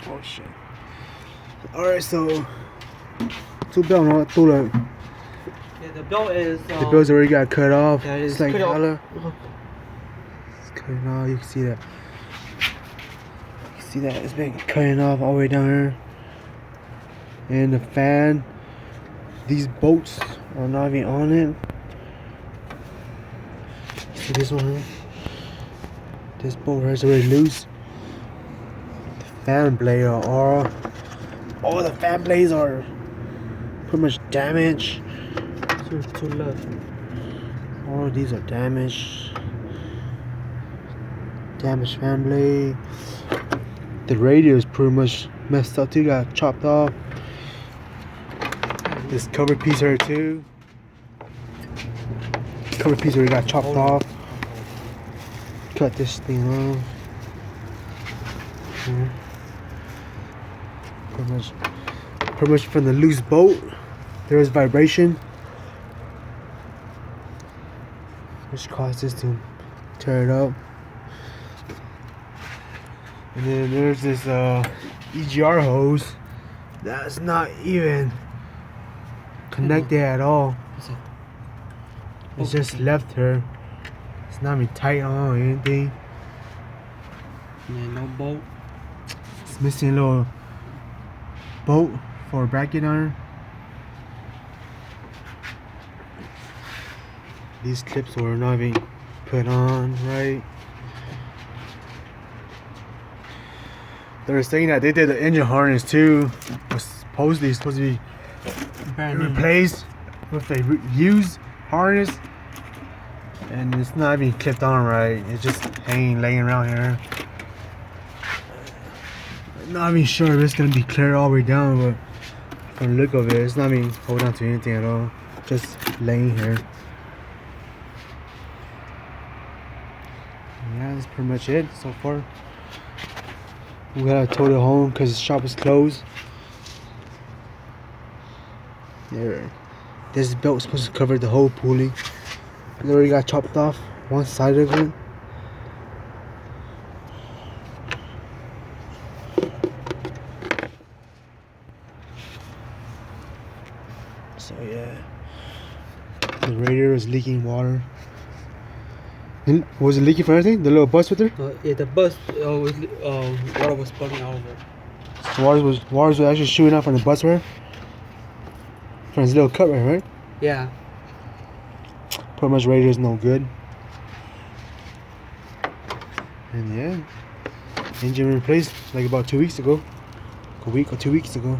Oh shit. Alright, so two belt no two like Yeah, the belt is. the belt's already got cut off. Yeah, it's like cut off. hella. It's cutting off, you can see that. You can see that it's been cutting off all the way down here. And the fan, these bolts are not even on it. See this one here? This bolt is already loose. The fan blade are all the fan blades are pretty much damaged. Two left. All of these are damaged. Damaged fan blade. The radio is pretty much messed up too, got chopped off. This cover piece here too. Cover piece already got chopped off. Cut this thing off. Pretty much from the loose bolt, there is vibration, which caused this to tear it up. And then there's this EGR hose that's not even connected at all. It's just left here. It's not even tight on or anything. Yeah, no bolt. It's missing a little bolt for a bracket on her. These clips were not even put on right. They were saying that they did the engine harness too. Was supposed to be replaced with a used harness, and it's not even clipped on right. It's just hanging, laying around here. Not even sure if it's gonna be clear all the way down, but from the look of it, it's not even holding on to anything at all. Just laying here. Yeah, that's pretty much it so far. We gotta tow it home because the shop is closed. There. This belt was supposed to cover the whole pulley. It already got chopped off one side of it. So yeah, the radiator is leaking water. Was it leaking for anything? The little bus with her? Yeah, the bus water was spilling out of it. So water was actually shooting out from the bus right? From his little cut right? Yeah. Pretty much radiator is no good. And yeah, engine replaced like about 2 weeks ago. A week or 2 weeks ago.